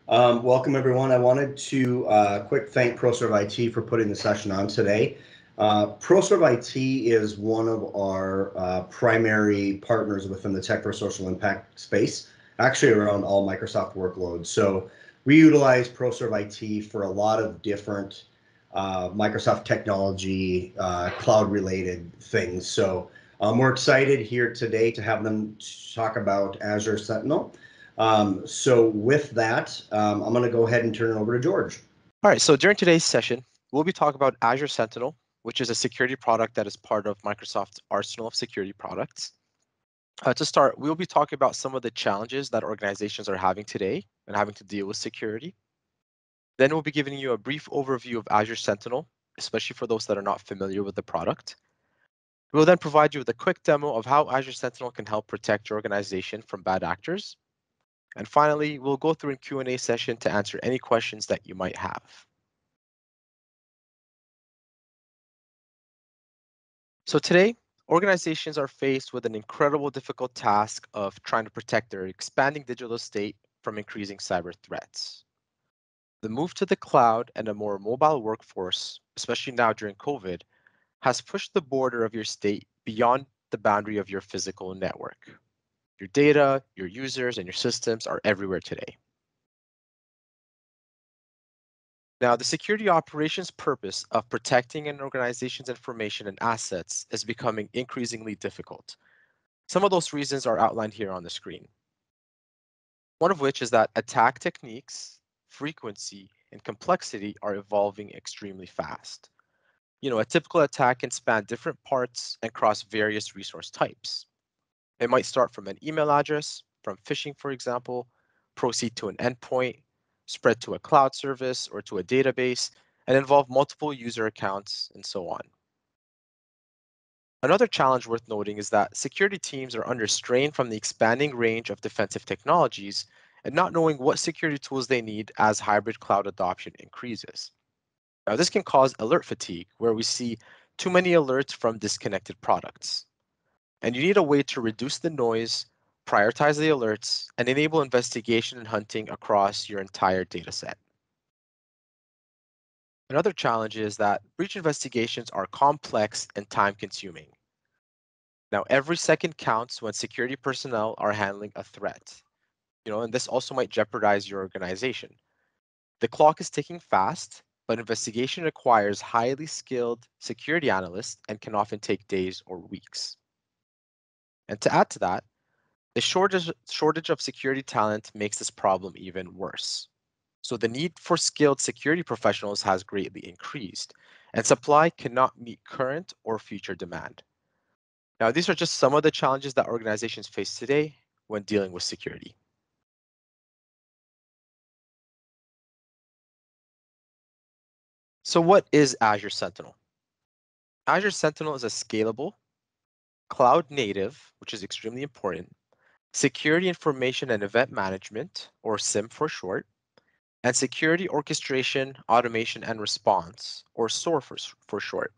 Welcome, everyone. I wanted to quick thank ProServeIT for putting the session on today. ProServeIT is one of our primary partners within the tech for social impact space, actually around all Microsoft workloads. So we utilize ProServeIT for a lot of different Microsoft technology, cloud-related things. So we're excited here today to have them talk about Azure Sentinel. So with that, I'm going to go ahead and turn it over to George. All right, so during today's session, we'll be talking about Azure Sentinel, which is a security product that is part of Microsoft's arsenal of security products. To start, we'll be talking about some of the challenges that organizations are having today and having to deal with security. Then we'll be giving you a brief overview of Azure Sentinel, especially for those that are not familiar with the product. We'll then provide you with a quick demo of how Azure Sentinel can help protect your organization from bad actors. And finally, we'll go through a Q&A session to answer any questions that you might have. So today, organizations are faced with an incredible difficult task of trying to protect their expanding digital estate from increasing cyber threats. The move to the cloud and a more mobile workforce, especially now during COVID, has pushed the border of your state beyond the boundary of your physical network. Your data, your users, and your systems are everywhere today. Now, the security operations purpose of protecting an organization's information and assets is becoming increasingly difficult. Some of those reasons are outlined here on the screen. One of which is that attack techniques, frequency, and complexity are evolving extremely fast. A typical attack can span different parts and cross various resource types. It might start from an email address, from phishing, for example, proceed to an endpoint, spread to a cloud service or to a database, and involve multiple user accounts, and so on. Another challenge worth noting is that security teams are under strain from the expanding range of defensive technologies and not knowing what security tools they need as hybrid cloud adoption increases. Now, this can cause alert fatigue, where we see too many alerts from disconnected products. And you need a way to reduce the noise, prioritize the alerts, and enable investigation and hunting across your entire data set. Another challenge is that breach investigations are complex and time-consuming. Now, every second counts when security personnel are handling a threat. And this also might jeopardize your organization. The clock is ticking fast, but investigation requires highly skilled security analysts and can often take days or weeks. And to add to that, the shortage of security talent makes this problem even worse. So the need for skilled security professionals has greatly increased, and supply cannot meet current or future demand. Now, these are just some of the challenges that organizations face today when dealing with security. So what is Azure Sentinel? Azure Sentinel is a scalable, cloud native, which is extremely important, security information and event management, or SIEM for short, and security orchestration, automation, and response, or SOAR for short.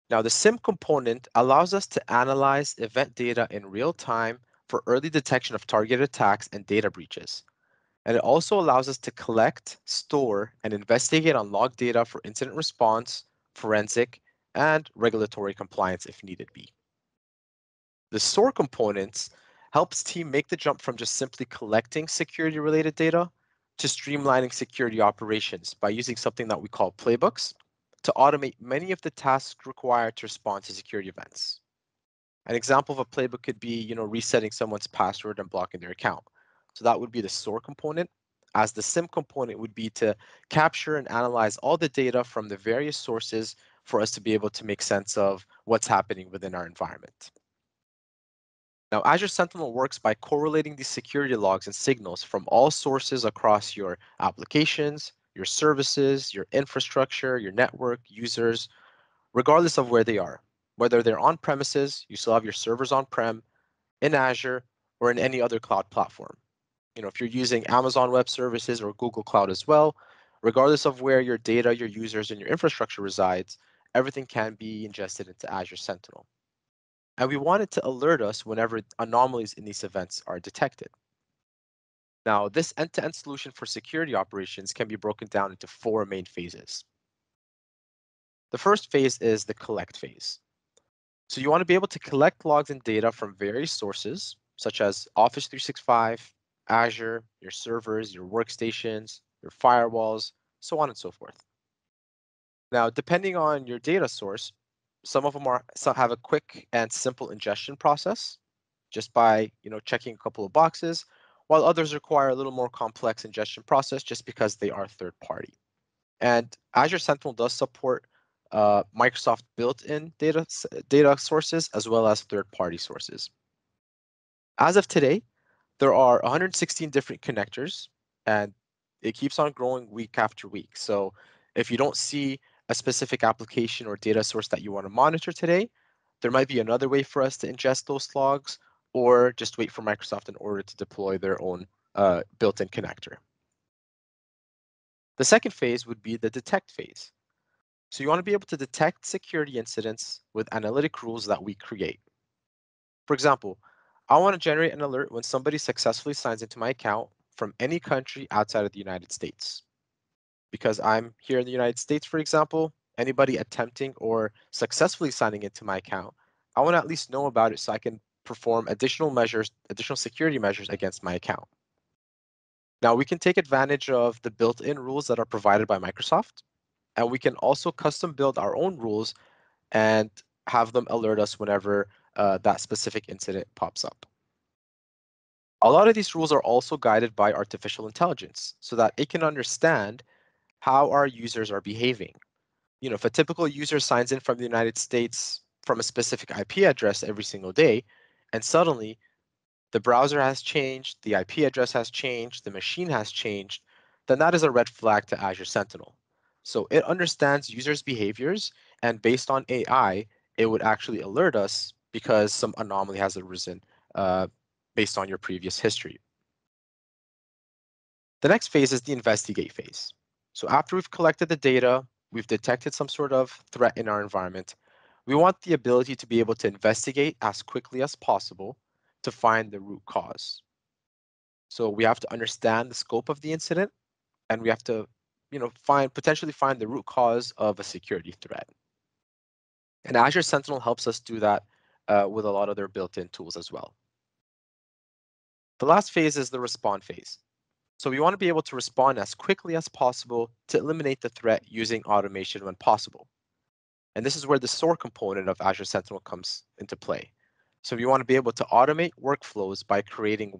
Now, the SIEM component allows us to analyze event data in real time for early detection of targeted attacks and data breaches. And it also allows us to collect, store, and investigate on log data for incident response, forensic, and regulatory compliance if needed be. The SOAR components helps team make the jump from just simply collecting security-related data to streamlining security operations by using something that we call Playbooks to automate many of the tasks required to respond to security events. An example of a playbook could be, resetting someone's password and blocking their account. So that would be the SOAR component, as the SIEM component would be to capture and analyze all the data from the various sources for us to be able to make sense of what's happening within our environment. Now, Azure Sentinel works by correlating these security logs and signals from all sources across your applications, your services, your infrastructure, your network, users, regardless of where they are. Whether they're on premises, you still have your servers on-prem, in Azure, or in any other cloud platform. If you're using Amazon Web Services or Google Cloud as well, regardless of where your data, your users, and your infrastructure resides, everything can be ingested into Azure Sentinel. And we want it to alert us whenever anomalies in these events are detected. Now, this end-to-end solution for security operations can be broken down into 4 main phases. The first phase is the collect phase. So you want to be able to collect logs and data from various sources, such as Office 365, Azure, your servers, your workstations, your firewalls, so on and so forth. Now, depending on your data source, some of them have a quick and simple ingestion process, just by checking a couple of boxes, while others require a little more complex ingestion process just because they are third party. And Azure Sentinel does support Microsoft built-in data sources as well as third-party sources. As of today, there are 116 different connectors, and it keeps on growing week after week. So if you don't see a specific application or data source that you want to monitor today, there might be another way for us to ingest those logs, or just wait for Microsoft in order to deploy their own built-in connector. The second phase would be the detect phase. So you want to be able to detect security incidents with analytic rules that we create. For example, I want to generate an alert when somebody successfully signs into my account from any country outside of the United States. Because I'm here in the United States, for example, anybody attempting or successfully signing into my account, I want to at least know about it so I can perform additional security measures against my account. Now, we can take advantage of the built-in rules that are provided by Microsoft, and we can also custom build our own rules and have them alert us whenever that specific incident pops up. A lot of these rules are also guided by artificial intelligence so that it can understand how our users are behaving. If a typical user signs in from the United States from a specific IP address every single day, and suddenly the browser has changed, the IP address has changed, the machine has changed, then that is a red flag to Azure Sentinel. So it understands users' behaviors, and based on AI, it would actually alert us because some anomaly has arisen based on your previous history. The next phase is the investigate phase. So after we've collected the data, we've detected some sort of threat in our environment, we want the ability to be able to investigate as quickly as possible to find the root cause. So we have to understand the scope of the incident, and we have to potentially find the root cause of a security threat. And Azure Sentinel helps us do that with a lot of their built-in tools as well. The last phase is the respond phase. So we want to be able to respond as quickly as possible to eliminate the threat using automation when possible. And this is where the SOAR component of Azure Sentinel comes into play. So we want to be able to automate workflows by creating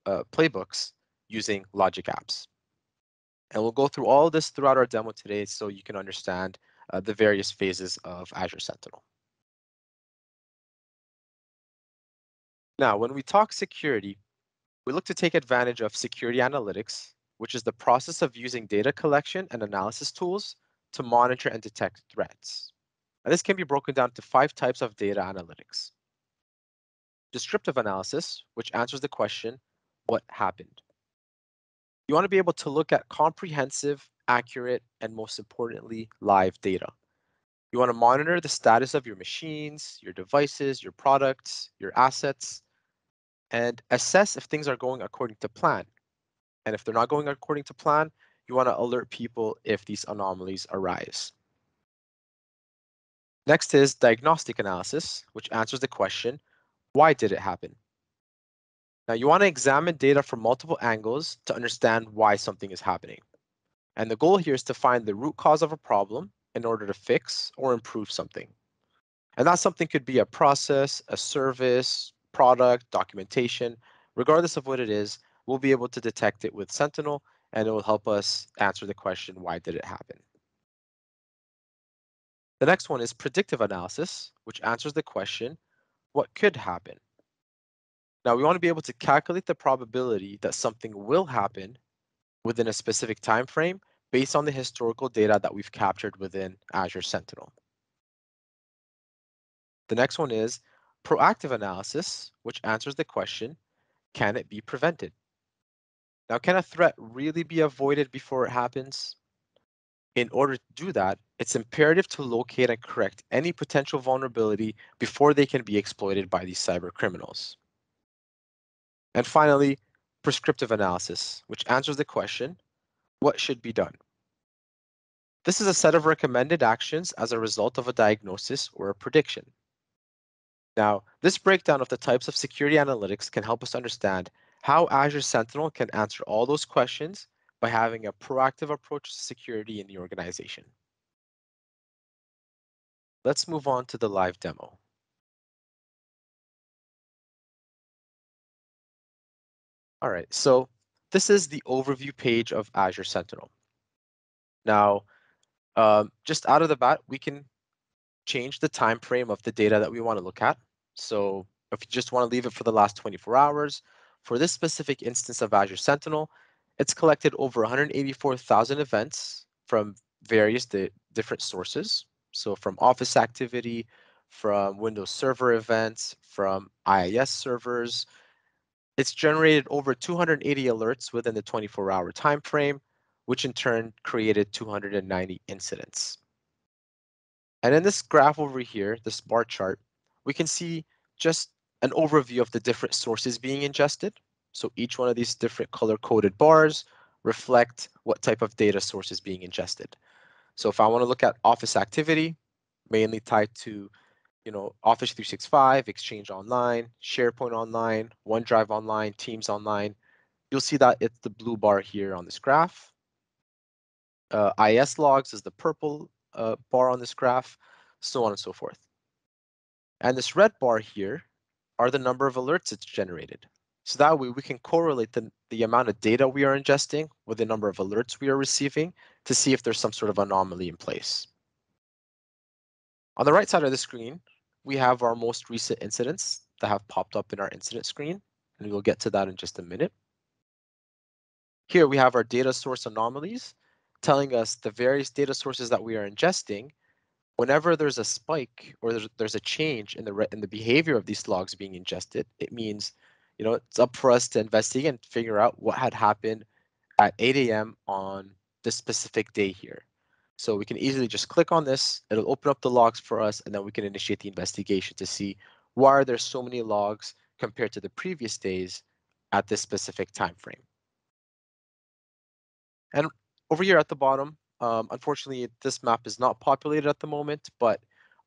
playbooks using logic apps. And we'll go through all of this throughout our demo today so you can understand the various phases of Azure Sentinel. Now, when we talk security, we look to take advantage of security analytics, which is the process of using data collection and analysis tools to monitor and detect threats. And this can be broken down to 5 types of data analytics. Descriptive analysis, which answers the question, what happened? You want to be able to look at comprehensive, accurate, and most importantly, live data. You want to monitor the status of your machines, your devices, your products, your assets, and assess if things are going according to plan. And if they're not going according to plan, you want to alert people if these anomalies arise. Next is diagnostic analysis, which answers the question, why did it happen? Now, you want to examine data from multiple angles to understand why something is happening. And the goal here is to find the root cause of a problem in order to fix or improve something. And that something could be a process, a service, product, documentation. Regardless of what it is, we'll be able to detect it with Sentinel, and it will help us answer the question, why did it happen? The next one is predictive analysis, which answers the question, what could happen? Now, we want to be able to calculate the probability that something will happen within a specific time frame based on the historical data that we've captured within Azure Sentinel. The next one is proactive analysis, which answers the question, can it be prevented? Now, can a threat really be avoided before it happens? In order to do that, it's imperative to locate and correct any potential vulnerability before they can be exploited by these cyber criminals. And finally, prescriptive analysis, which answers the question, what should be done? This is a set of recommended actions as a result of a diagnosis or a prediction. Now, this breakdown of the types of security analytics can help us understand how Azure Sentinel can answer all those questions by having a proactive approach to security in the organization. Let's move on to the live demo. All right, so this is the overview page of Azure Sentinel. Now, just out of the bat, we can change the time frame of the data that we want to look at. So if you just want to leave it for the last 24 hours, for this specific instance of Azure Sentinel, it's collected over 184,000 events from various different sources. So from Office activity, from Windows Server events, from IIS servers. It's generated over 280 alerts within the 24-hour time frame, which in turn created 290 incidents. And in this graph over here, this bar chart, we can see just an overview of the different sources being ingested. So each one of these different color-coded bars reflect what type of data source is being ingested. So if I want to look at Office activity, mainly tied to Office 365, Exchange Online, SharePoint Online, OneDrive Online, Teams Online, you'll see that it's the blue bar here on this graph. IS logs is the purple bar on this graph, so on and so forth. And this red bar here are the number of alerts it's generated. So that way we can correlate the amount of data we are ingesting with the number of alerts we are receiving to see if there's some sort of anomaly in place. On the right side of the screen, we have our most recent incidents that have popped up in our incident screen, and we'll get to that in just a minute. Here we have our data source anomalies telling us the various data sources that we are ingesting. Whenever there's a spike or there's a change in the behavior of these logs being ingested, it means it's up for us to investigate and figure out what had happened at 8 a.m. on this specific day here. So we can easily just click on this, it'll open up the logs for us, and then we can initiate the investigation to see why are there so many logs compared to the previous days at this specific time frame. And over here at the bottom, unfortunately, this map is not populated at the moment, but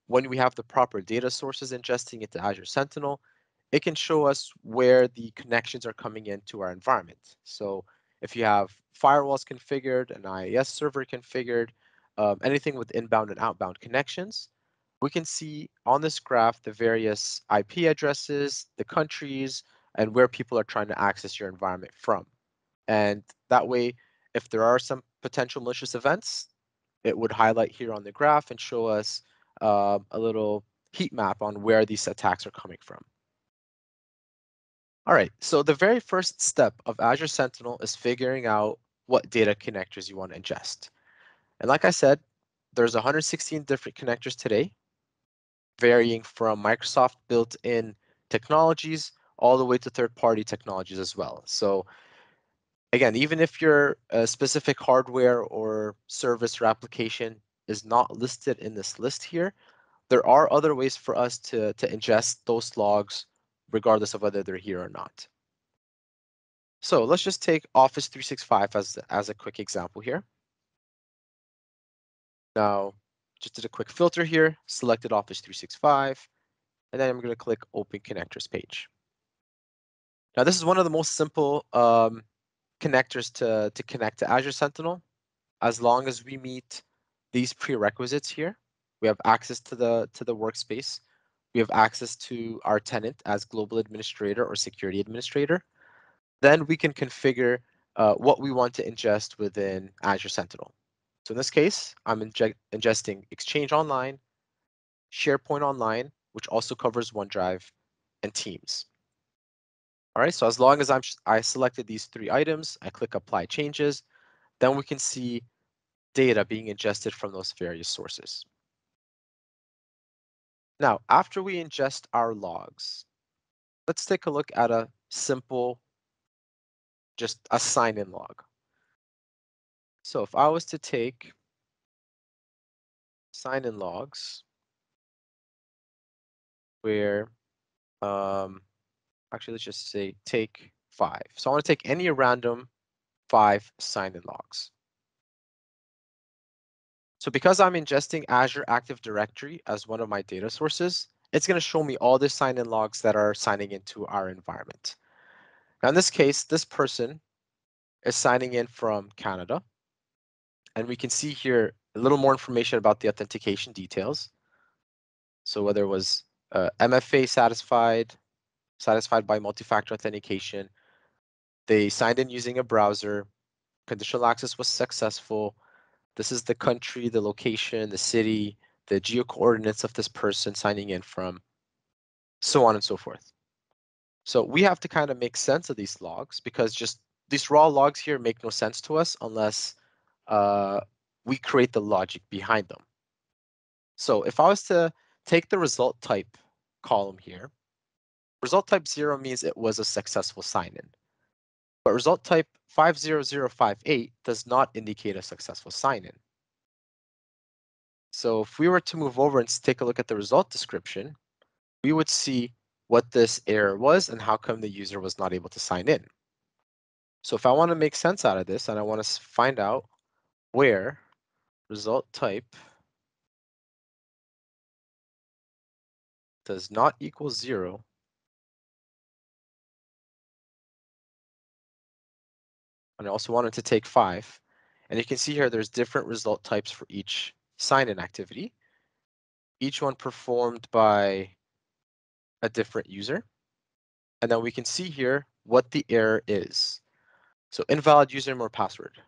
when we have the proper data sources ingesting into Azure Sentinel, it can show us where the connections are coming into our environment. So if you have firewalls configured, an IIS server configured, anything with inbound and outbound connections, we can see on this graph the various IP addresses, the countries, and where people are trying to access your environment from. And that way, if there are some potential malicious events, it would highlight here on the graph and show us a little heat map on where these attacks are coming from. All right, so the very first step of Azure Sentinel is figuring out what data connectors you want to ingest. And like I said, there's 116 different connectors today, varying from Microsoft built-in technologies all the way to third-party technologies as well. So again, even if your specific hardware or service or application is not listed in this list here, there are other ways for us to ingest those logs regardless of whether they're here or not. So let's just take Office 365 as a quick example here. Now, just did a quick filter here, selected Office 365, and then I'm going to click Open Connectors page. Now, this is one of the most simple connectors to connect to Azure Sentinel. As long as we meet these prerequisites here, we have access to the workspace. We have access to our tenant as global administrator or security administrator. Then we can configure what we want to ingest within Azure Sentinel. So in this case, I'm ingesting Exchange Online, SharePoint Online, which also covers OneDrive, and Teams. All right, so as long as I selected these 3 items, I click Apply Changes, then we can see data being ingested from those various sources. Now, after we ingest our logs, let's take a look at a simple, just a sign-in log. So if I was to take sign-in logs, where, actually, let's just say take 5. So I want to take any random 5 sign-in logs. So because I'm ingesting Azure Active Directory as one of my data sources, it's going to show me all the sign-in logs that are signing into our environment. Now in this case, this person is signing in from Canada. And we can see here a little more information about the authentication details. So whether it was MFA satisfied by multi-factor authentication, they signed in using a browser, conditional access was successful. This is the country, the location, the city, the geo coordinates of this person signing in from, so on and so forth. So we have to kind of make sense of these logs because just these raw logs here make no sense to us unless we create the logic behind them. So if I was to take the result type column here, result type 0 means it was a successful sign-in. But result type 50058 does not indicate a successful sign-in. So if we were to move over and take a look at the result description, we would see what this error was and how come the user was not able to sign in. So if I want to make sense out of this and I want to find out where result type does not equal 0, and I also wanted to take 5, and you can see here there's different result types for each sign-in activity, each one performed by a different user. And then we can see here what the error is. So invalid username or password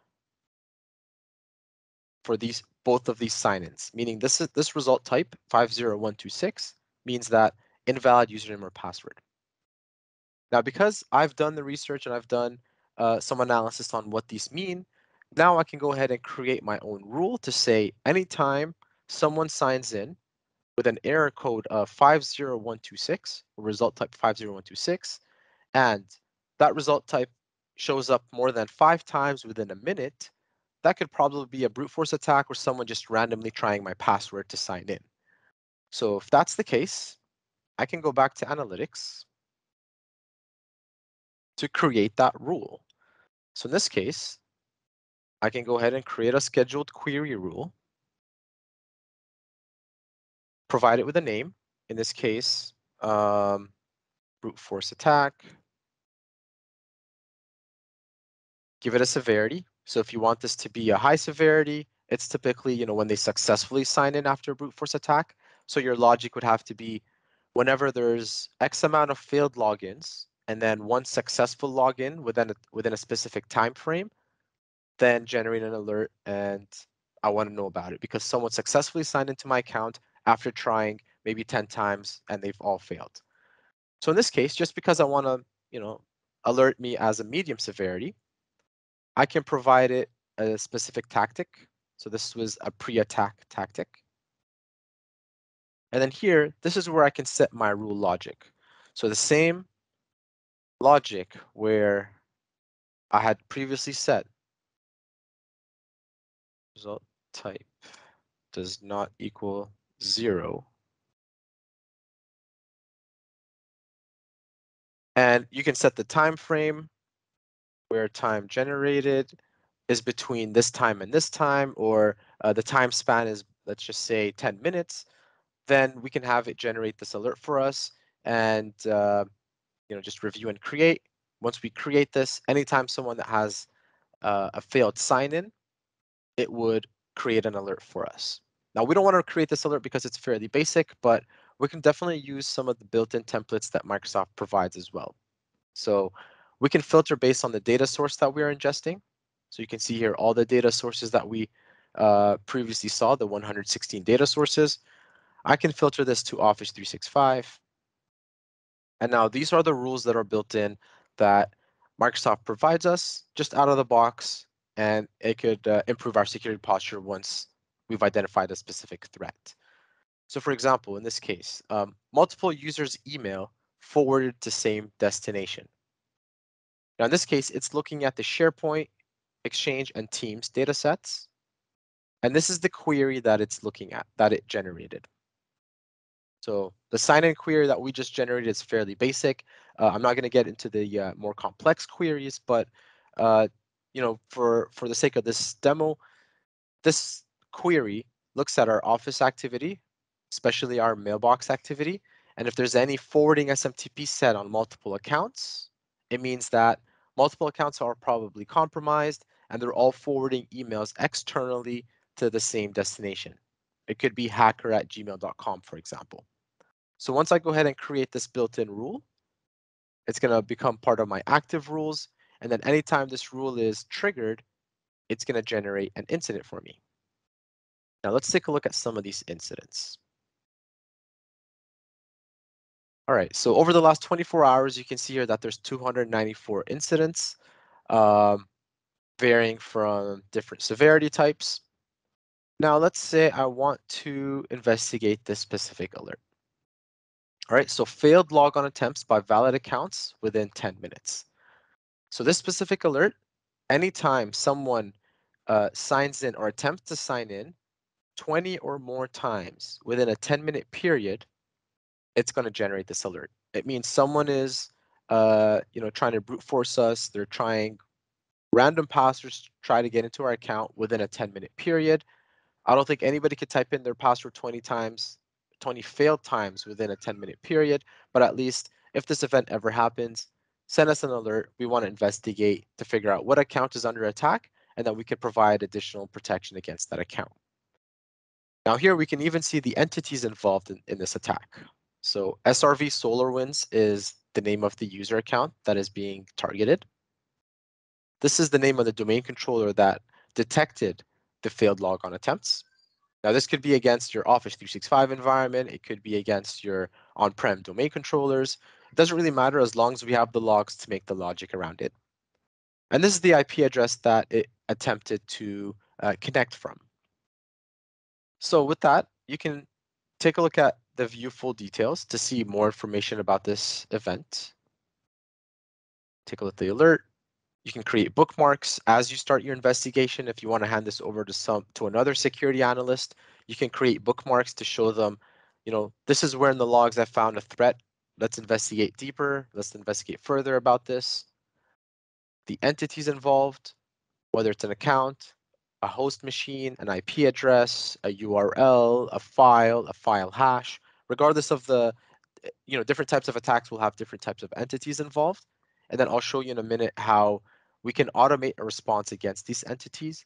for both of these sign-ins, meaning this result type 50126 means that invalid username or password. Now, because I've done the research and I've done some analysis on what these mean, now I can go ahead and create my own rule to say anytime someone signs in with an error code of 50126, or result type 50126, and that result type shows up more than 5 times within a minute, that could probably be a brute force attack or someone just randomly trying my password to sign in. So if that's the case, I can go back to analytics to create that rule. So in this case, I can go ahead and create a scheduled query rule, provide it with a name, in this case, brute force attack, give it a severity. So if you want this to be a high severity, it's typically, when they successfully sign in after a brute force attack. So your logic would have to be whenever there's X amount of failed logins and then one successful login within a specific time frame, then generate an alert and I want to know about it because someone successfully signed into my account after trying maybe 10 times and they've all failed. So in this case, just because I want to, alert me as a medium severity, I can provide it a specific tactic. So this was a pre-attack tactic. And then here, this is where I can set my rule logic. So the same logic where I had previously set result type does not equal 0. And you can set the time frame where time generated is between this time and this time, or the time span is, let's just say 10 minutes. Then we can have it generate this alert for us and just review and create. Once we create this, anytime someone that has a failed sign-in, it would create an alert for us. Now, we don't want to create this alert because it's fairly basic, but we can definitely use some of the built-in templates that Microsoft provides as well. So we can filter based on the data source that we are ingesting. So you can see here all the data sources that we previously saw, the 116 data sources. I can filter this to Office 365. And now these are the rules that are built in that Microsoft provides us just out of the box, and it could improve our security posture once we've identified a specific threat. So for example, in this case, multiple users' email forwarded to same destination. Now in this case, it's looking at the SharePoint, Exchange, and Teams data sets. And this is the query that it's looking at, that it generated. So the sign-in query that we just generated is fairly basic. I'm not going to get into the more complex queries, but for the sake of this demo, this query looks at our Office activity, especially our mailbox activity, and if there's any forwarding SMTP set on multiple accounts, it means that multiple accounts are probably compromised and they're all forwarding emails externally to the same destination. It could be hacker@gmail.com, for example. So once I go ahead and create this built-in rule, it's going to become part of my active rules. And then anytime this rule is triggered, it's going to generate an incident for me. Now let's take a look at some of these incidents. All right, so over the last 24 hours, you can see here that there's 294 incidents, varying from different severity types. Now let's say I want to investigate this specific alert. All right, so failed logon attempts by valid accounts within 10 minutes. So this specific alert, anytime someone signs in or attempts to sign in 20 or more times within a 10-minute period, it's going to generate this alert. It means someone is trying to brute force us. They're trying random passwords to try to get into our account within a 10-minute period. I don't think anybody could type in their password 20 failed times within a 10-minute period, but at least if this event ever happens, send us an alert. We want to investigate to figure out what account is under attack, and then we can provide additional protection against that account. Now here we can even see the entities involved in this attack. So SRV SolarWinds is the name of the user account that is being targeted. This is the name of the domain controller that detected the failed logon attempts. Now this could be against your Office 365 environment. It could be against your on-prem domain controllers. It doesn't really matter as long as we have the logs to make the logic around it. And this is the IP address that it attempted to connect from. So with that, you can take a look at the view full details to see more information about this event. Take a look at the alert. You can create bookmarks as you start your investigation. If you want to hand this over to another security analyst, you can create bookmarks to show them, this is where in the logs I found a threat. Let's investigate deeper. Let's investigate further about this. The entities involved, whether it's an account, a host machine, an IP address, a URL, a file hash, regardless of the, different types of attacks will have different types of entities involved. And then I'll show you in a minute how we can automate a response against these entities.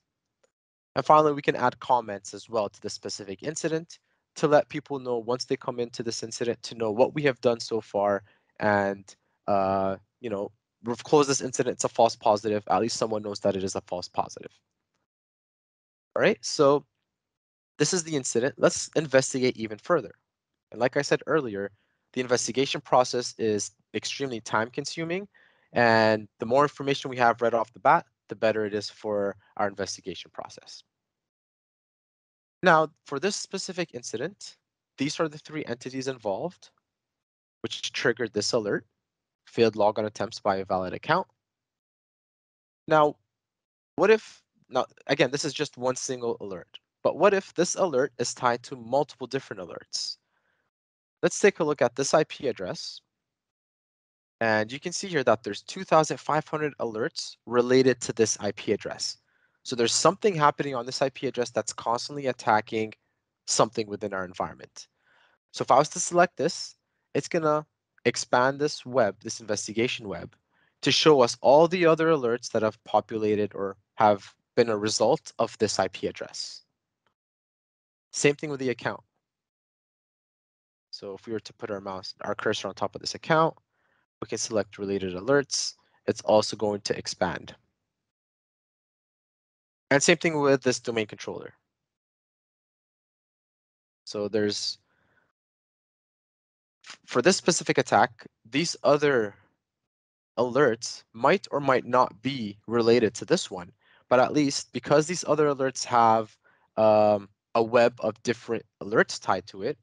And finally, we can add comments as well to the specific incident to let people know once they come into this incident to know what we have done so far. And, we've closed this incident, it's a false positive. At least someone knows that it is a false positive. All right, so this is the incident. Let's investigate even further. And like I said earlier, the investigation process is extremely time consuming. And the more information we have right off the bat, the better it is for our investigation process. Now, for this specific incident, these are the three entities involved, which triggered this alert: failed logon attempts by a valid account. Now, again, this is just one single alert, but what if this alert is tied to multiple different alerts? Let's take a look at this IP address. And you can see here that there's 2,500 alerts related to this IP address. So there's something happening on this IP address that's constantly attacking something within our environment. So if I was to select this, it's going to expand this investigation web, to show us all the other alerts that have populated or have been a result of this IP address. Same thing with the account. So if we were to put our cursor on top of this account, we can select related alerts. It's also going to expand. And same thing with this domain controller. So for this specific attack, these other alerts might or might not be related to this one, but at least because these other alerts have a web of different alerts tied to it,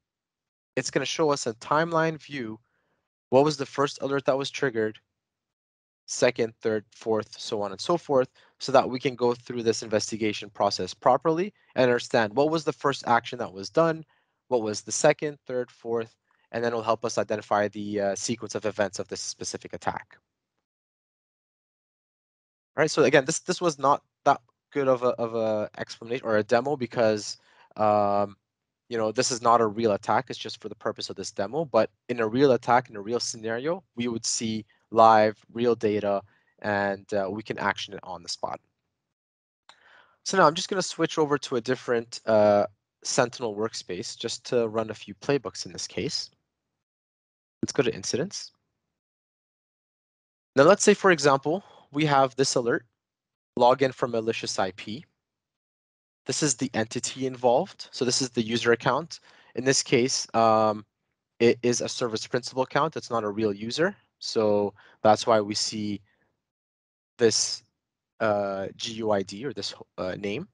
it's going to show us a timeline view. What was the first alert that was triggered? Second, third, fourth, so on and so forth, so that we can go through this investigation process properly and understand what was the first action that was done, what was the second, third, fourth, and then it'll help us identify the sequence of events of this specific attack. All right, so again, this was not that good of a explanation or a demo because this is not a real attack. It's just for the purpose of this demo. But in a real attack, in a real scenario, we would see live, real data, and we can action it on the spot. So now I'm just going to switch over to a different Sentinel workspace just to run a few playbooks in this case. Let's go to incidents. Now let's say, for example, we have this alert, login from malicious IP. This is the entity involved. So this is the user account. In this case, it is a service principal account. It's not a real user. So that's why we see this GUID or this name.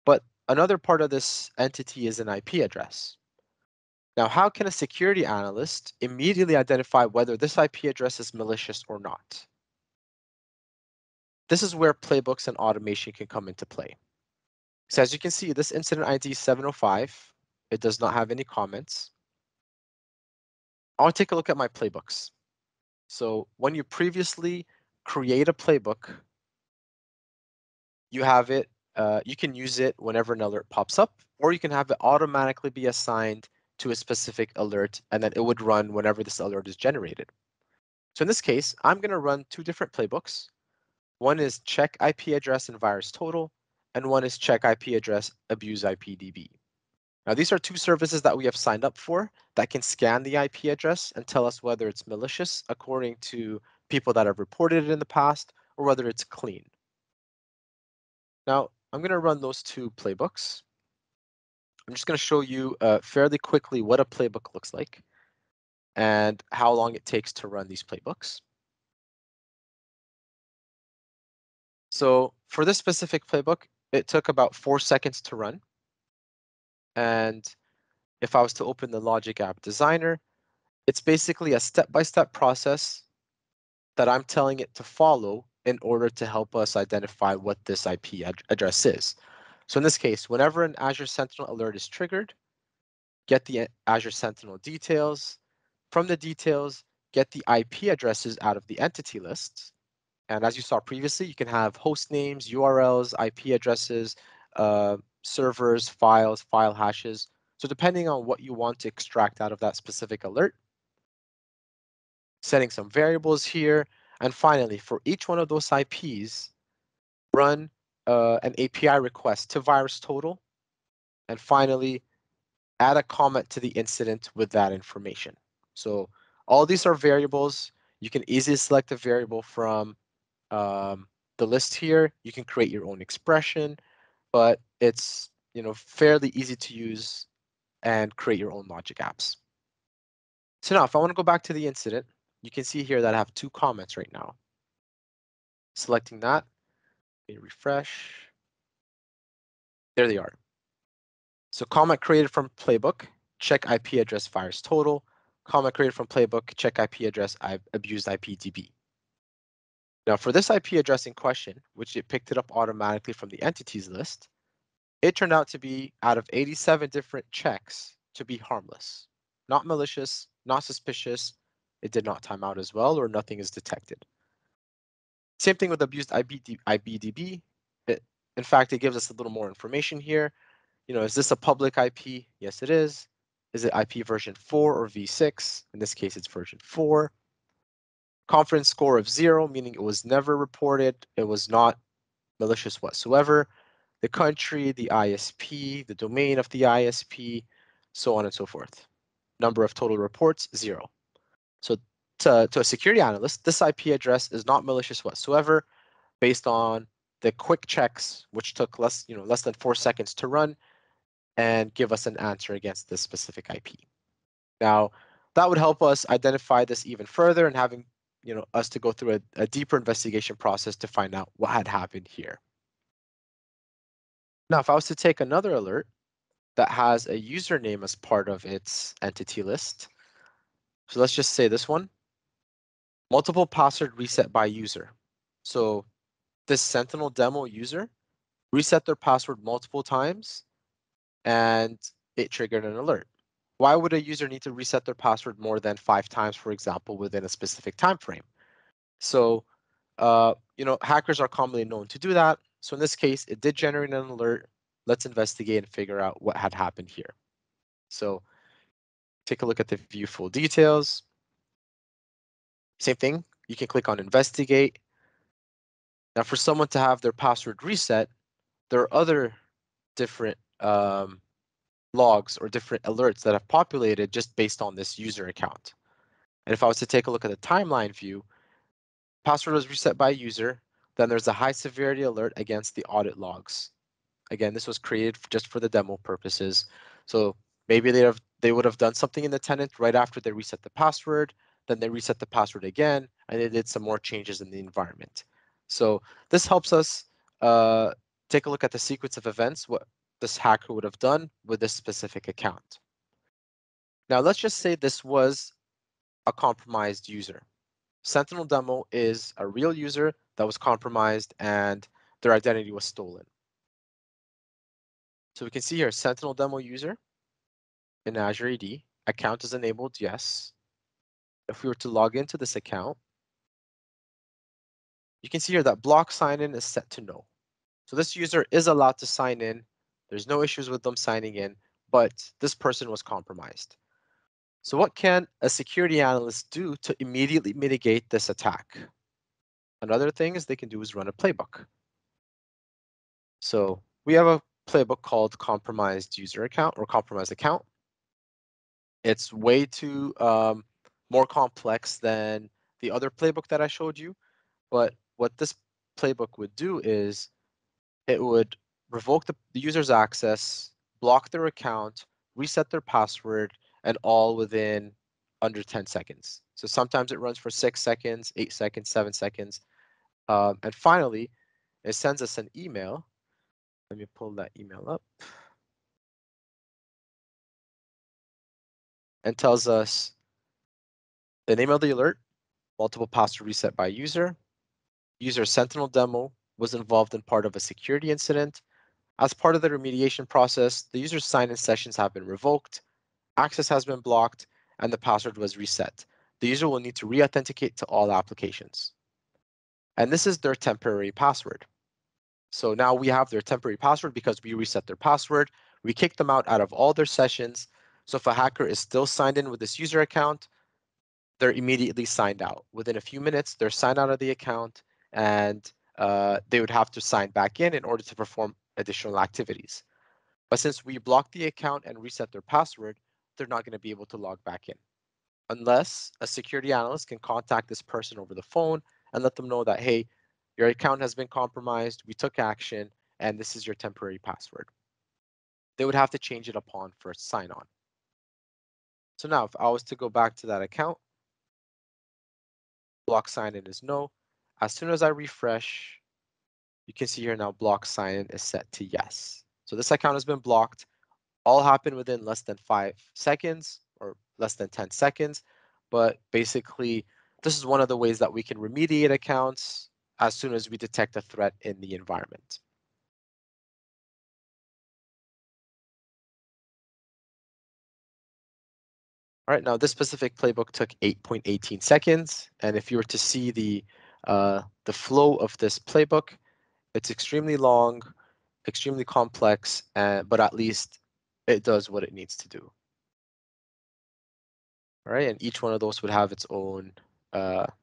But another part of this entity is an IP address. Now, how can a security analyst immediately identify whether this IP address is malicious or not? This is where playbooks and automation can come into play. So as you can see, this incident ID 705, it does not have any comments. I'll take a look at my playbooks. So when you previously create a playbook, you have it, you can use it whenever an alert pops up, or you can have it automatically be assigned to a specific alert, and then it would run whenever this alert is generated. So in this case, I'm going to run two different playbooks. One is check IP address and virus total, and one is check IP address abuse IPDB. Now, these are two services that we have signed up for that can scan the IP address and tell us whether it's malicious according to people that have reported it in the past or whether it's clean. Now, I'm going to run those two playbooks. I'm just going to show you fairly quickly what a playbook looks like and how long it takes to run these playbooks. So for this specific playbook, it took about 4 seconds to run. And if I was to open the Logic App Designer, it's basically a step-by-step process that I'm telling it to follow in order to help us identify what this IP address is. So in this case, whenever an Azure Sentinel alert is triggered, get the Azure Sentinel details. From the details, get the IP addresses out of the entity lists. And as you saw previously, you can have host names, URLs, IP addresses, servers, files, file hashes. So depending on what you want to extract out of that specific alert, setting some variables here. And finally, for each one of those IPs, run an API request to VirusTotal. And finally, add a comment to the incident with that information. So all these are variables. You can easily select a variable from the list here. You can create your own expression, but it's fairly easy to use and create your own logic apps. So now if I want to go back to the incident, you can see here that I have two comments right now. Selecting that, refresh. There they are. So comment created from playbook, check IP address virus total. Comment created from playbook, check IP address abused IPDB. Now for this IP address in question, which it picked it up automatically from the entities list, it turned out to be out of 87 different checks to be harmless, not malicious, not suspicious. It did not time out as well, or nothing is detected. Same thing with abused IPDB. In fact, it gives us a little more information here. Is this a public IP? Yes, it is. Is it IP version 4 or v6? In this case, it's version 4. Confidence score of 0, meaning it was never reported. It was not malicious whatsoever. The country, the ISP, the domain of the ISP, so on and so forth. Number of total reports, 0. So to a security analyst, this IP address is not malicious whatsoever based on the quick checks, which took less than 4 seconds to run and give us an answer against this specific IP. Now, that would help us identify this even further and having us to go through a deeper investigation process to find out what had happened here. Now, if I was to take another alert that has a username as part of its entity list, so let's just say this one, multiple password reset by user. So this Sentinel Demo user reset their password multiple times and it triggered an alert. Why would a user need to reset their password more than 5 times, for example, within a specific time frame? So, hackers are commonly known to do that. So in this case, it did generate an alert. Let's investigate and figure out what had happened here. So take a look at the view full details. Same thing, you can click on investigate. Now for someone to have their password reset, there are other different logs or different alerts that have populated just based on this user account. And if I was to take a look at the timeline view, password was reset by user, then there's a high severity alert against the audit logs. Again, this was created just for the demo purposes. So maybe they would have done something in the tenant right after they reset the password, then they reset the password again, and they did some more changes in the environment. So this helps us take a look at the sequence of events, what this hacker would have done with this specific account. Now let's just say this was a compromised user. Sentinel Demo is a real user that was compromised and their identity was stolen. So we can see here, Sentinel Demo user in Azure AD, account is enabled, yes. If we were to log into this account, you can see here that block sign-in is set to no. So this user is allowed to sign in. There's no issues with them signing in, but this person was compromised. So what can a security analyst do to immediately mitigate this attack? Another thing is they can do is run a playbook. So we have a playbook called compromised user account or compromised account. It's way too more complex than the other playbook that I showed you. But what this playbook would do is it would revoke the user's access, block their account, reset their password, and all within under 10 seconds. So sometimes it runs for 6 seconds, 8 seconds, 7 seconds. And finally, it sends us an email. Let me pull that email up. And tells us the name of the alert, multiple password reset by user. User Sentinel Demo was involved in part of a security incident. As part of the remediation process, the user's sign-in sessions have been revoked, access has been blocked, and the password was reset. The user will need to re-authenticate to all applications. And this is their temporary password. So now we have their temporary password because we reset their password. We kicked them out of all their sessions. So if a hacker is still signed in with this user account, they're immediately signed out. Within a few minutes, they're signed out of the account, and they would have to sign back in order to perform additional activities. But since we blocked the account and reset their password, they're not going to be able to log back in unless a security analyst can contact this person over the phone and let them know that, hey, your account has been compromised, we took action, and this is your temporary password. They would have to change it upon first sign on. So now if I was to go back to that account, block sign in is no. As soon as I refresh, you can see here now block sign in is set to yes. So this account has been blocked. All happened within less than 5 seconds or less than 10 seconds. But basically, this is one of the ways that we can remediate accounts as soon as we detect a threat in the environment. All right, now this specific playbook took 8.18 seconds. And if you were to see the flow of this playbook, it's extremely long, extremely complex, but at least it does what it needs to do. All right, and each one of those would have its own,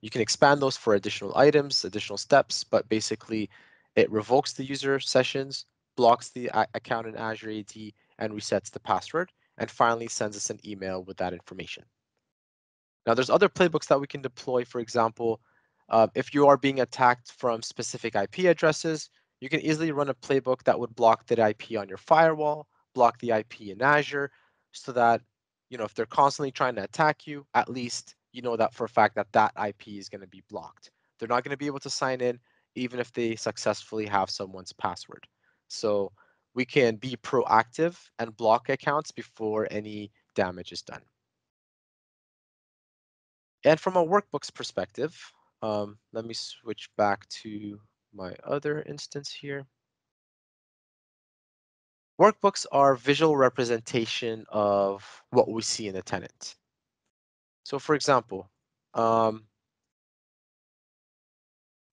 you can expand those for additional items, additional steps, but basically it revokes the user sessions, blocks the account in Azure AD, and resets the password, and finally sends us an email with that information. Now there's other playbooks that we can deploy. For example, if you are being attacked from specific IP addresses, you can easily run a playbook that would block that IP on your firewall, block the IP in Azure, so that if they're constantly trying to attack you, at least you know that for a fact that that IP is going to be blocked. They're not going to be able to sign in even if they successfully have someone's password. So we can be proactive and block accounts before any damage is done. And from a workbooks perspective, let me switch back to my other instance here. Workbooks are visual representation of what we see in a tenant. So for example,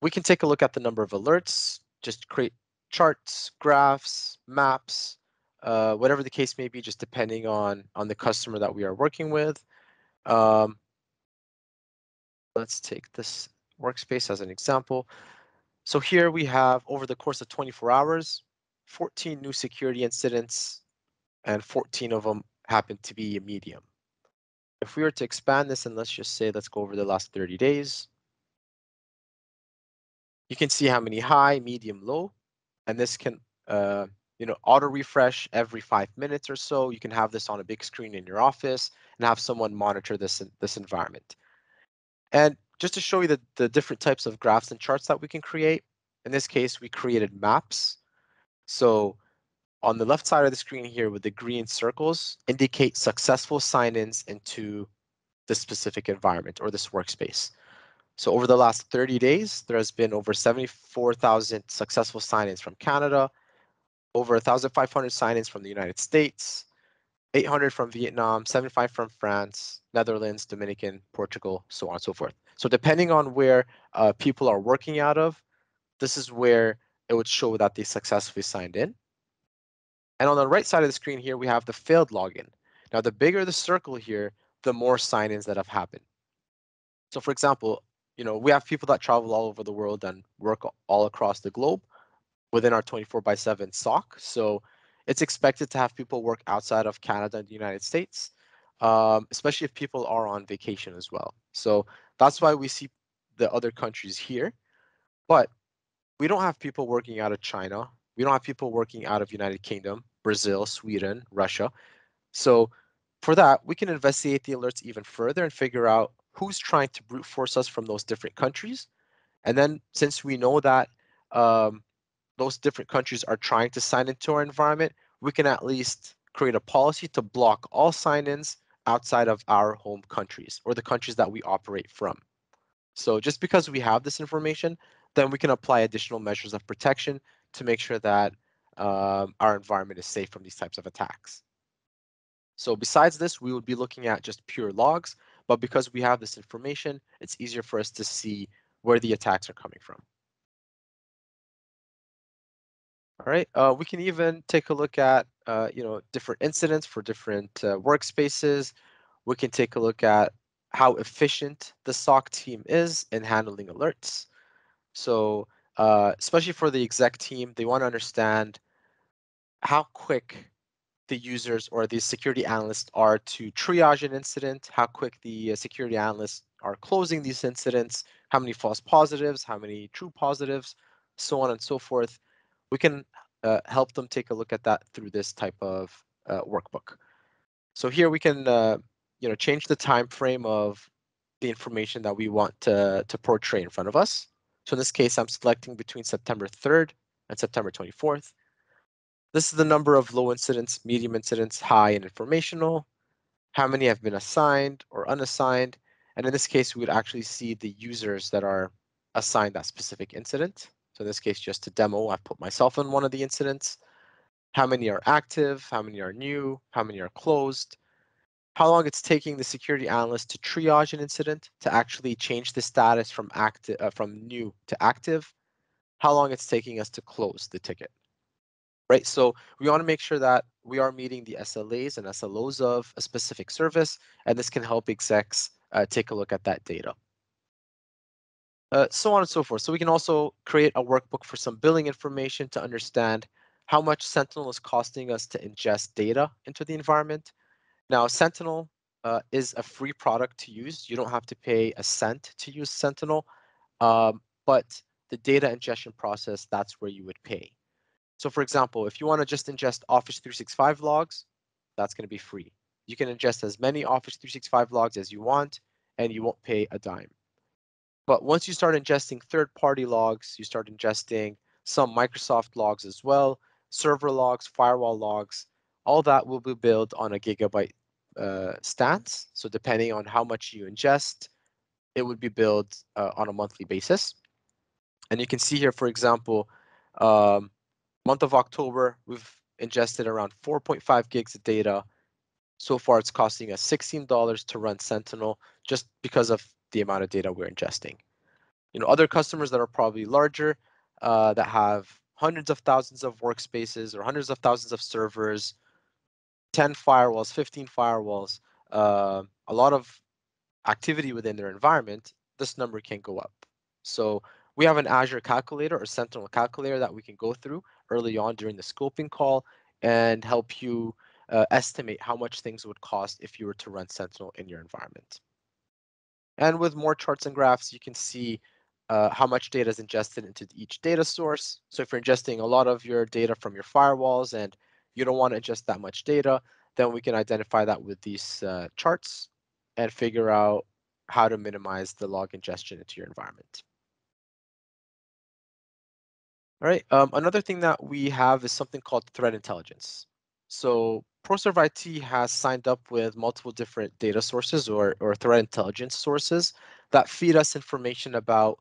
we can take a look at the number of alerts, just create charts, graphs, maps, whatever the case may be, just depending on the customer that we are working with. Let's take this workspace as an example. So here we have, over the course of 24 hours, 14 new security incidents, and 14 of them happen to be medium. If we were to expand this, and let's just say, let's go over the last 30 days, you can see how many high, medium, low, and this can auto refresh every 5 minutes or so. You can have this on a big screen in your office and have someone monitor this environment. And just to show you the different types of graphs and charts that we can create, in this case, we created maps. So on the left side of the screen here with the green circles indicate successful sign-ins into this specific environment or this workspace. So over the last 30 days, there has been over 74,000 successful sign-ins from Canada, over 1,500 sign-ins from the United States, 800 from Vietnam, 75 from France, Netherlands, Dominican, Portugal, so on and so forth. So depending on where people are working out of, this is where it would show that they successfully signed in. And on the right side of the screen here, we have the failed login. Now, the bigger the circle here, the more sign-ins that have happened. So for example, we have people that travel all over the world and work all across the globe within our 24/7 SOC. So it's expected to have people work outside of Canada and the United States, especially if people are on vacation as well. So that's why we see the other countries here. But we don't have people working out of China. We don't have people working out of United Kingdom, Brazil, Sweden, Russia. So for that, we can investigate the alerts even further and figure out who's trying to brute force us from those different countries. And then since we know that those different countries are trying to sign into our environment, we can at least create a policy to block all sign-ins outside of our home countries or the countries that we operate from. So just because we have this information, then we can apply additional measures of protection to make sure that our environment is safe from these types of attacks. So besides this, we would be looking at just pure logs, but because we have this information, it's easier for us to see where the attacks are coming from. All right, we can even take a look at different incidents for different workspaces. We can take a look at how efficient the SOC team is in handling alerts. So especially for the exec team, they want to understand how quick the users or the security analysts are to triage an incident, how quick the security analysts are closing these incidents, how many false positives, how many true positives, so on and so forth. We can help them take a look at that through this type of workbook. So here we can change the time frame of the information that we want to portray in front of us. So in this case, I'm selecting between September 3rd and September 24th. This is the number of low incidents, medium incidents, high, and informational, how many have been assigned or unassigned. And in this case, we would actually see the users that are assigned that specific incident. So in this case, just to demo, I've put myself in one of the incidents. How many are active, how many are new, how many are closed, how long it's taking the security analyst to triage an incident, to actually change the status from new to active, how long it's taking us to close the ticket. Right, so we want to make sure that we are meeting the SLAs and SLOs of a specific service, and this can help execs take a look at that data. So on and so forth. So we can also create a workbook for some billing information to understand how much Sentinel is costing us to ingest data into the environment. Now, Sentinel is a free product to use. You don't have to pay a cent to use Sentinel, but the data ingestion process, that's where you would pay. So for example, if you want to just ingest Office 365 logs, that's going to be free. You can ingest as many Office 365 logs as you want, and you won't pay a dime. But once you start ingesting third-party logs, you start ingesting some Microsoft logs as well, server logs, firewall logs, all that will be billed on a gigabyte stance. So depending on how much you ingest, it would be billed on a monthly basis. And you can see here, for example, month of October, we've ingested around 4.5 gigs of data. So far, it's costing us $16 to run Sentinel just because of the amount of data we're ingesting. Other customers that are probably larger, that have hundreds of thousands of workspaces or hundreds of thousands of servers, 10 firewalls, 15 firewalls, a lot of activity within their environment, this number can go up. So we have an Azure calculator or Sentinel calculator that we can go through early on during the scoping call and help you estimate how much things would cost if you were to run Sentinel in your environment. And with more charts and graphs, you can see how much data is ingested into each data source. So if you're ingesting a lot of your data from your firewalls and you don't want to ingest that much data, then we can identify that with these charts and figure out how to minimize the log ingestion into your environment. All right, another thing that we have is something called threat intelligence. So ProServeIT has signed up with multiple different data sources or threat intelligence sources that feed us information about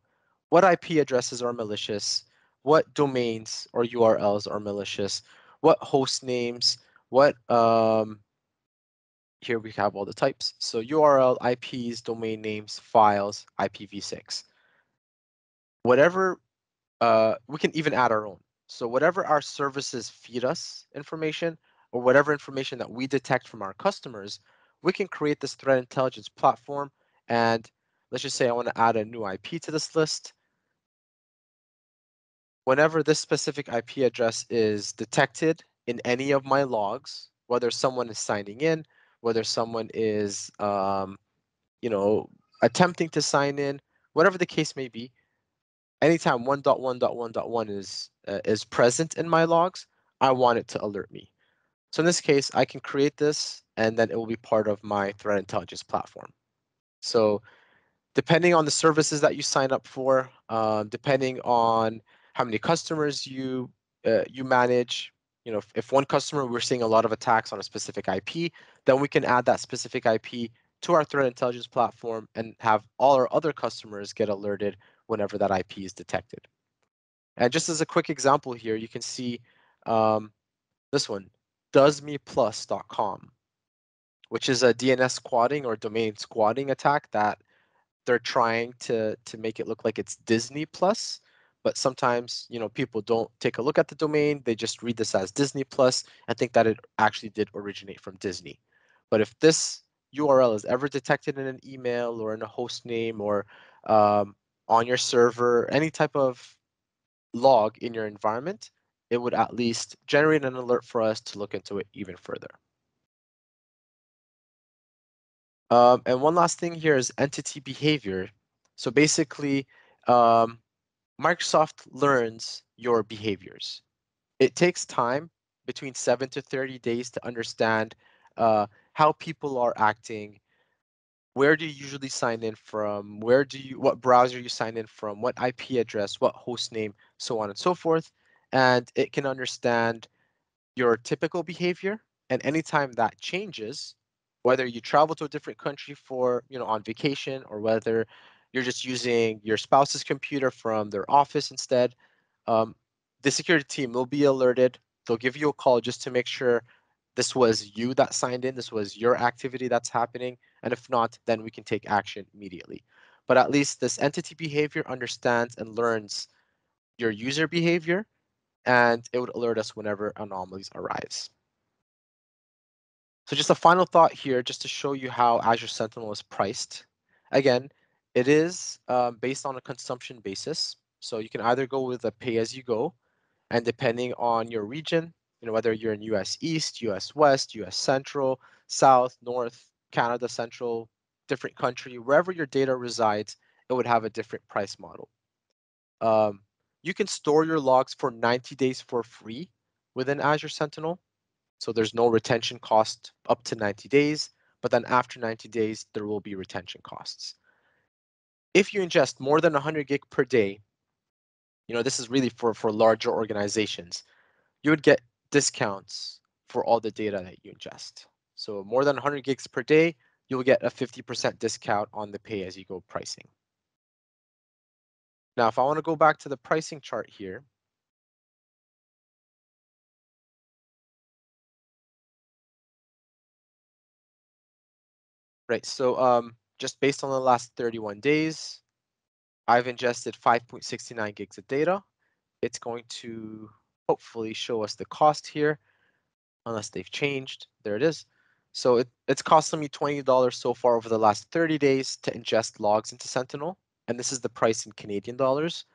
what IP addresses are malicious, what domains or URLs are malicious, what host names, what here we have all the types. So URL, IPs, domain names, files, IPv6. Whatever, we can even add our own. So whatever our services feed us information or whatever information that we detect from our customers, we can create this threat intelligence platform. And let's just say I want to add a new IP to this list. Whenever this specific IP address is detected in any of my logs, whether someone is signing in, whether someone is attempting to sign in, whatever the case may be, anytime 1.1.1.1 is present in my logs, I want it to alert me. So in this case, I can create this and then it will be part of my threat intelligence platform. So depending on the services that you sign up for, depending on how many customers you manage, if one customer we're seeing a lot of attacks on a specific IP, then we can add that specific IP to our threat intelligence platform and have all our other customers get alerted whenever that IP is detected. And just as a quick example here, you can see this one, doesmeplus.com, which is a DNS squatting or domain squatting attack that they're trying to make it look like it's Disney Plus, but sometimes people don't take a look at the domain. They just read this as Disney Plus and think that it actually did originate from Disney. But if this URL is ever detected in an email or in a host name or on your server, any type of log in your environment, it would at least generate an alert for us to look into it even further. And one last thing here is entity behavior. So basically, Microsoft learns your behaviors. It takes time, between 7 to 30 days, to understand how people are acting. Where do you usually sign in from? What browser you sign in from? What IP address? What host name? So on and so forth. And it can understand your typical behavior. And anytime that changes, whether you travel to a different country for, on vacation, or whether you're just using your spouse's computer from their office instead, the security team will be alerted. They'll give you a call just to make sure this was you that signed in, this was your activity that's happening. And if not, then we can take action immediately. But at least this entity behavior understands and learns your user behavior, and it would alert us whenever anomalies arise. So just a final thought here, just to show you how Azure Sentinel is priced. Again, it is based on a consumption basis. So you can either go with a pay-as-you-go, and depending on your region, whether you're in US East, US West, US Central, South, North, Canada Central, different country, wherever your data resides, it would have a different price model. You can store your logs for 90 days for free within Azure Sentinel. So there's no retention cost up to 90 days, but then after 90 days, there will be retention costs. If you ingest more than 100 gig per day, this is really for larger organizations, you would get discounts for all the data that you ingest. So more than 100 gigs per day, you'll get a 50% discount on the pay-as-you-go pricing. Now, if I want to go back to the pricing chart here, Right, so just based on the last 31 days, I've ingested 5.69 gigs of data. It's going to hopefully show us the cost here, unless they've changed. There it is. So it's costing me $20 so far over the last 30 days to ingest logs into Sentinel. And this is the price in Canadian dollars.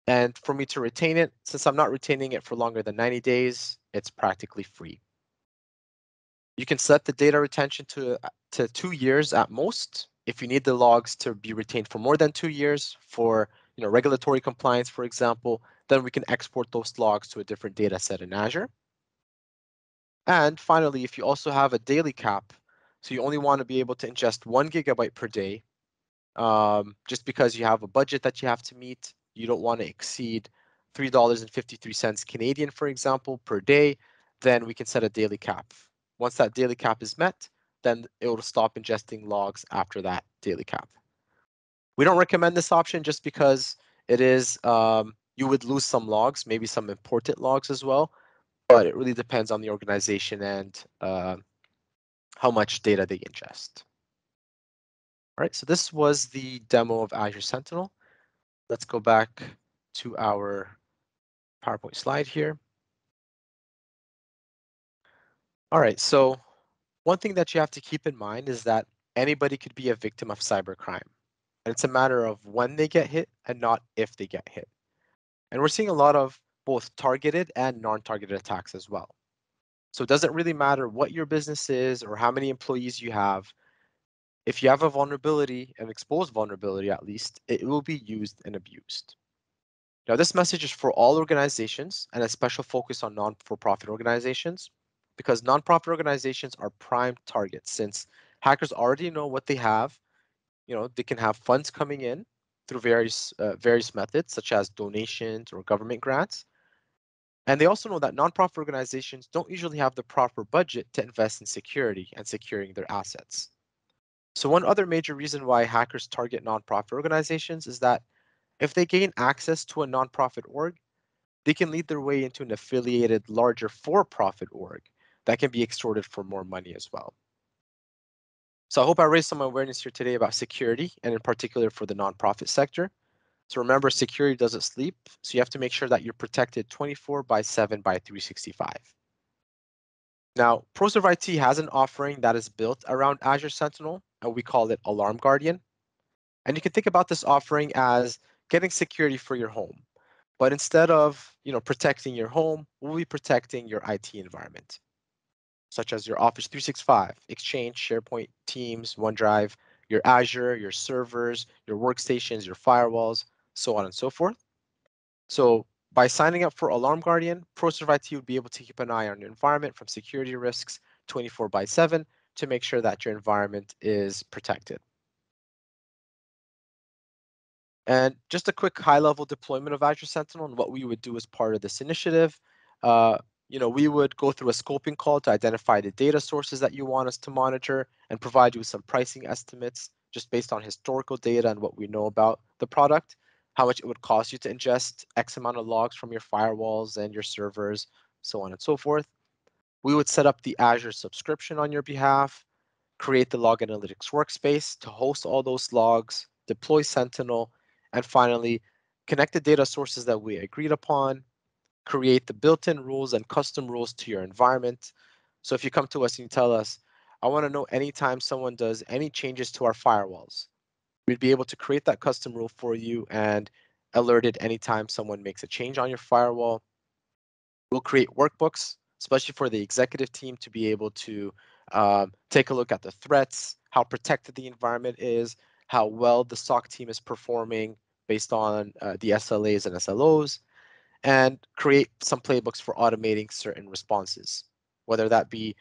And for me to retain it, since I'm not retaining it for longer than 90 days, it's practically free. You can set the data retention to 2 years at most. If you need the logs to be retained for more than 2 years for regulatory compliance, for example, then we can export those logs to a different data set in Azure. And finally, if you also have a daily cap, so you only want to be able to ingest 1 gigabyte per day, just because you have a budget that you have to meet, you don't want to exceed $3.53 Canadian, for example, per day, then we can set a daily cap. Once that daily cap is met, then it will stop ingesting logs after that daily cap. We don't recommend this option just because it is, you would lose some logs, maybe some important logs as well, but it really depends on the organization and how much data they ingest. All right, so this was the demo of Azure Sentinel. Let's go back to our PowerPoint slide here. All right, so one thing that you have to keep in mind is that anybody could be a victim of cybercrime. And it's a matter of when they get hit and not if they get hit. And we're seeing a lot of both targeted and non-targeted attacks as well. So it doesn't really matter what your business is or how many employees you have. If you have a vulnerability, an exposed vulnerability at least, it will be used and abused. Now, this message is for all organizations and a special focus on non-for-profit organizations, because non-profit organizations are prime targets since hackers already know what they have. They can have funds coming in through various methods, such as donations or government grants. And they also know that nonprofit organizations don't usually have the proper budget to invest in security and securing their assets. So one other major reason why hackers target nonprofit organizations is that if they gain access to a nonprofit org, they can lead their way into an affiliated larger for-profit org that can be extorted for more money as well. So I hope I raised some awareness here today about security, and in particular for the nonprofit sector. So remember, security doesn't sleep, so you have to make sure that you're protected 24/7 by 365. Now, ProServeIT has an offering that is built around Azure Sentinel, and we call it Alarm Guardian. And you can think about this offering as getting security for your home. But instead of protecting your home, we'll be protecting your IT environment, such as your Office 365, Exchange, SharePoint, Teams, OneDrive, your Azure, your servers, your workstations, your firewalls, so on and so forth. So by signing up for Alarm Guardian, ProServeIT would be able to keep an eye on your environment from security risks 24/7 to make sure that your environment is protected. And just a quick high-level deployment of Azure Sentinel and what we would do as part of this initiative. We would go through a scoping call to identify the data sources that you want us to monitor and provide you with some pricing estimates just based on historical data and what we know about the product, how much it would cost you to ingest X amount of logs from your firewalls and your servers, so on and so forth. We would set up the Azure subscription on your behalf, create the log analytics workspace to host all those logs, deploy Sentinel, and finally, connect the data sources that we agreed upon, create the built-in rules and custom rules to your environment. So if you come to us and you tell us, I want to know anytime someone does any changes to our firewalls, we'd be able to create that custom rule for you and alert it anytime someone makes a change on your firewall. We'll create workbooks, especially for the executive team to be able to take a look at the threats, how protected the environment is, how well the SOC team is performing based on the SLAs and SLOs, and create some playbooks for automating certain responses, whether that be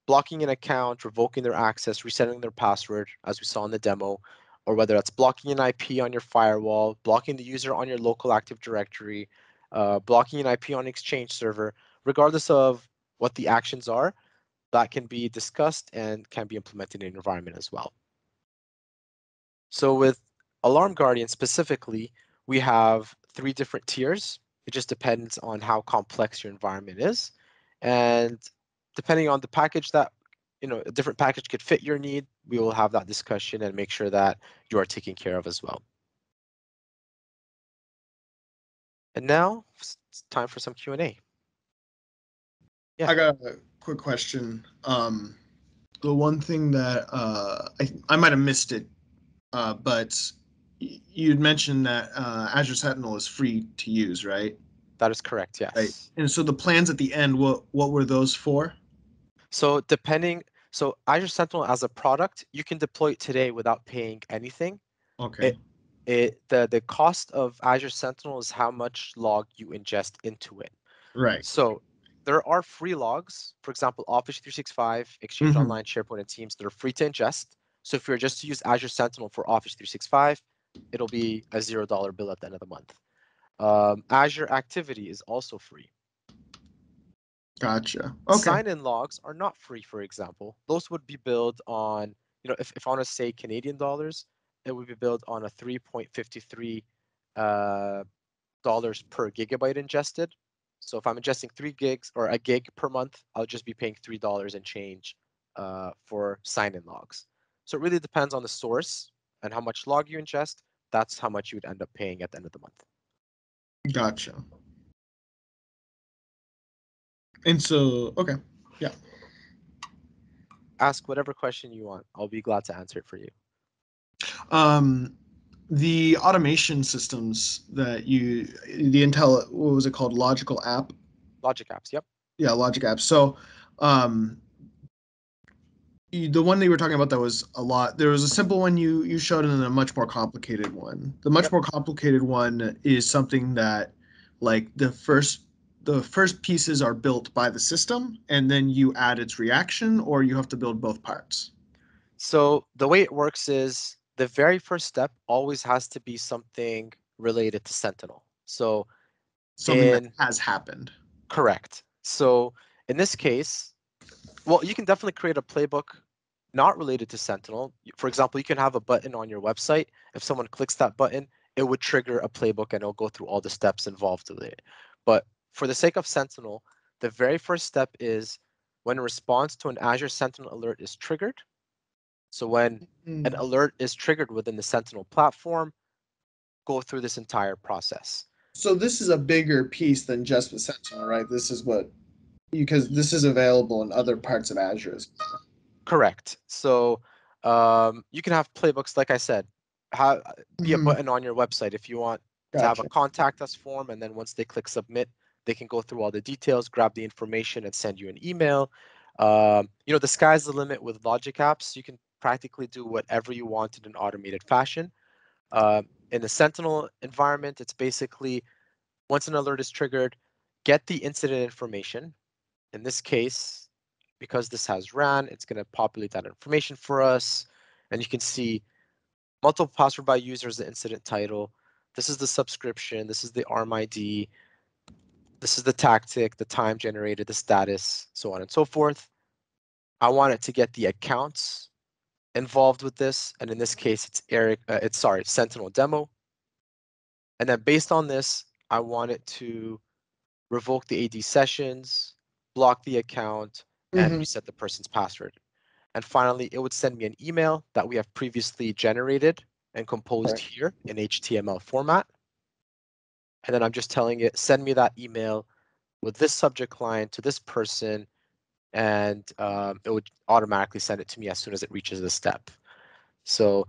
blocking an account, revoking their access, resetting their password, as we saw in the demo, or whether that's blocking an IP on your firewall, blocking the user on your local Active Directory, blocking an IP on Exchange server. Regardless of what the actions are, that can be discussed and can be implemented in your environment as well. So with Alarm Guardian specifically, we have 3 different tiers. It just depends on how complex your environment is. And depending on the package that, a different package could fit your need. we will have that discussion and make sure that you are taken care of as well. And now it's time for some Q&A. Yeah. I got a quick question. The one thing that I might have missed it, but you'd mentioned that Azure Sentinel is free to use, right? That is correct, yes. Right. And so the plans at the end, what were those for? So Azure Sentinel as a product, you can deploy it today without paying anything. Okay. The cost of Azure Sentinel is how much log you ingest into it. Right. So there are free logs, for example, Office 365, Exchange Online, SharePoint, and Teams that are free to ingest. So if you're just to use Azure Sentinel for Office 365, it'll be a $0 bill at the end of the month. Azure Activity is also free. Gotcha. Okay. Sign-in logs are not free, for example. Those would be billed on, if I want to say Canadian dollars, it would be billed on a $3.53 dollars per gigabyte ingested. So if I'm ingesting 3 gigs or a gig per month, I'll just be paying $3 and change for sign-in logs. So it really depends on the source and how much log you ingest. That's how much you would end up paying at the end of the month. Gotcha. And so, okay, yeah. Ask whatever question you want. I'll be glad to answer it for you. The automation systems that the Intel, what was it called? Logical app? Logic apps, yep. Yeah, Logic apps. So, the one that you were talking about that was a lot. There was a simple one you showed, and then a much more complicated one. The much more complicated one is something that, like, the first pieces are built by the system, and then you add its reaction, or you have to build both parts. So the way it works is the very first step always has to be something related to Sentinel. So something that has happened. Correct. So in this case, well, you can definitely create a playbook not related to Sentinel. For example, you can have a button on your website. If someone clicks that button, it would trigger a playbook and it'll go through all the steps involved with it. But for the sake of Sentinel, the very first step is when a response to an Azure Sentinel alert is triggered. So when an alert is triggered within the Sentinel platform, go through this entire process. So this is a bigger piece than just the Sentinel, right? This is because this is available in other parts of Azure. Correct. So you can have playbooks, like I said, be a button on your website if you want to have a contact us form, and then once they click submit, they can go through all the details, grab the information, and send you an email. The sky's the limit with Logic apps. You can practically do whatever you want in an automated fashion. In the Sentinel environment, it's basically once an alert is triggered, get the incident information. In this case, because this has ran, it's going to populate that information for us. And you can see multiple password by user is the incident title. This is the subscription. This is the ARM ID. This is the tactic, the time generated, the status, so on and so forth. I want it to get the accounts involved with this. And in this case, it's Sentinel Demo. And then based on this, I want it to revoke the AD sessions, block the account, and reset the person's password. And finally, it would send me an email that we have previously generated and composed here in HTML format. And then I'm just telling it, send me that email with this subject line to this person, and it would automatically send it to me as soon as it reaches this step. So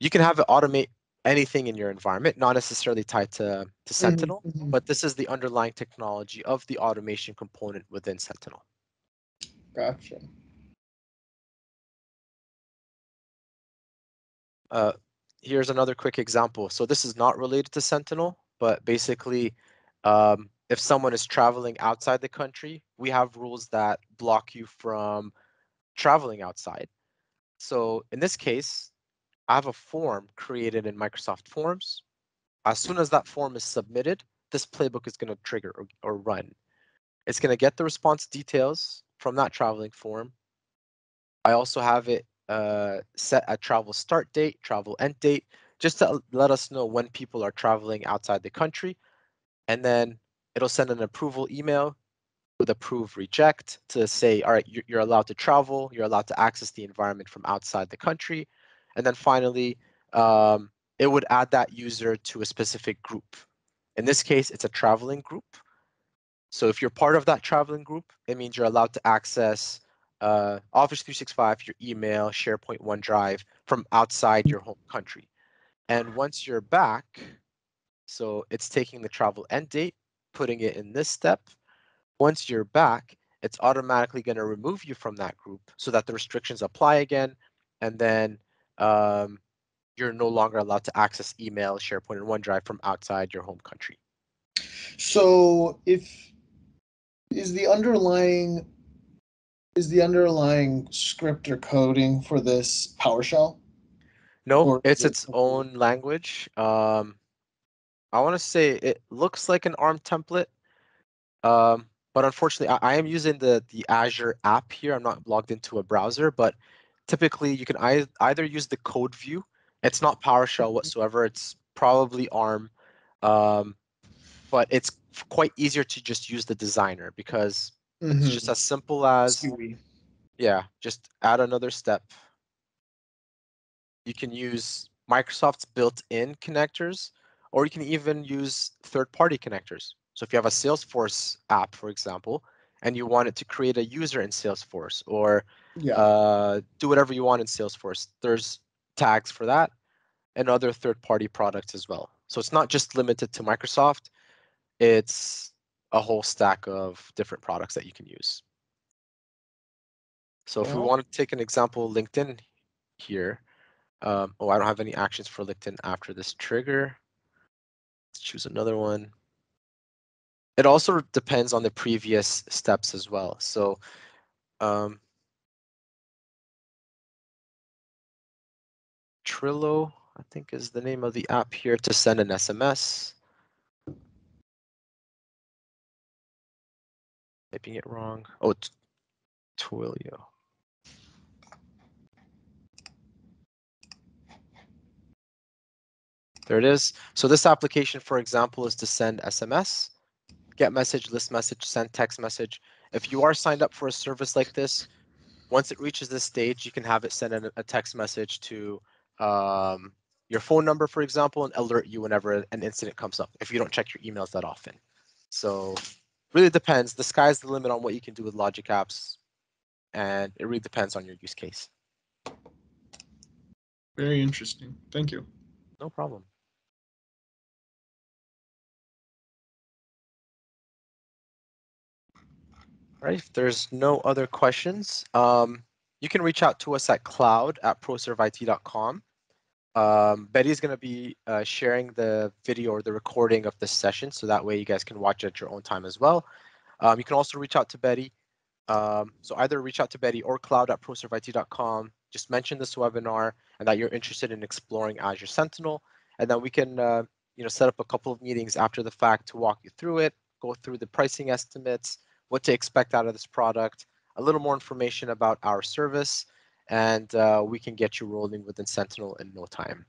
you can have it automate anything in your environment, not necessarily tied to Sentinel, but this is the underlying technology of the automation component within Sentinel. Gotcha. Here's another quick example. So this is not related to Sentinel, but basically, if someone is traveling outside the country, we have rules that block you from traveling outside. So in this case, I have a form created in Microsoft Forms. As soon as that form is submitted, this playbook is going to trigger or run. It's going to get the response details from that traveling form. I also have it set a travel start date, travel end date, just to let us know when people are traveling outside the country. And then it'll send an approval email with approve reject to say, all right, you're allowed to travel, you're allowed to access the environment from outside the country. And then finally, it would add that user to a specific group. In this case, it's a traveling group. So if you're part of that traveling group, it means you're allowed to access Office 365, your email, SharePoint, OneDrive from outside your home country. And once you're back, so it's taking the travel end date, putting it in this step. Once you're back, it's automatically going to remove you from that group so that the restrictions apply again. And then you're no longer allowed to access email, SharePoint, and OneDrive from outside your home country. So is the underlying script or coding for this PowerShell? No, Or it's is it its own language. I want to say it looks like an ARM template, but unfortunately, I am using the Azure app here. I'm not logged into a browser, but typically you can either use the code view. It's not PowerShell whatsoever. It's probably ARM, but it's quite easier to just use the designer because it's just as simple as, yeah, just add another step. You can use Microsoft's built-in connectors, or you can even use third-party connectors. So if you have a Salesforce app, for example, and you want it to create a user in Salesforce or do whatever you want in Salesforce, there's tags for that and other third-party products as well. So it's not just limited to Microsoft. It's a whole stack of different products that you can use. So if we want to take an example, LinkedIn here. I don't have any actions for LinkedIn after this trigger. Let's choose another one. It also depends on the previous steps as well. So Trello, I think, is the name of the app here to send an SMS. Typing it wrong. Oh, it's Twilio. There it is. So this application, for example, is to send SMS, get message, list message, send text message. If you are signed up for a service like this, once it reaches this stage, you can have it send a text message to your phone number, for example, and alert you whenever an incident comes up if you don't check your emails that often. So really depends. The sky's the limit on what you can do with Logic Apps, and it really depends on your use case. Very interesting. Thank you. No problem. All right, if there's no other questions, you can reach out to us at cloud@proserveit.com. Betty's going to be sharing the video or the recording of this session, so that way you guys can watch it at your own time as well. You can also reach out to Betty. So either reach out to Betty or cloud@proserveit.com. Just mention this webinar and that you're interested in exploring Azure Sentinel, and then we can set up a couple of meetings after the fact to walk you through it, go through the pricing estimates, what to expect out of this product, a little more information about our service, and we can get you rolling within Sentinel in no time.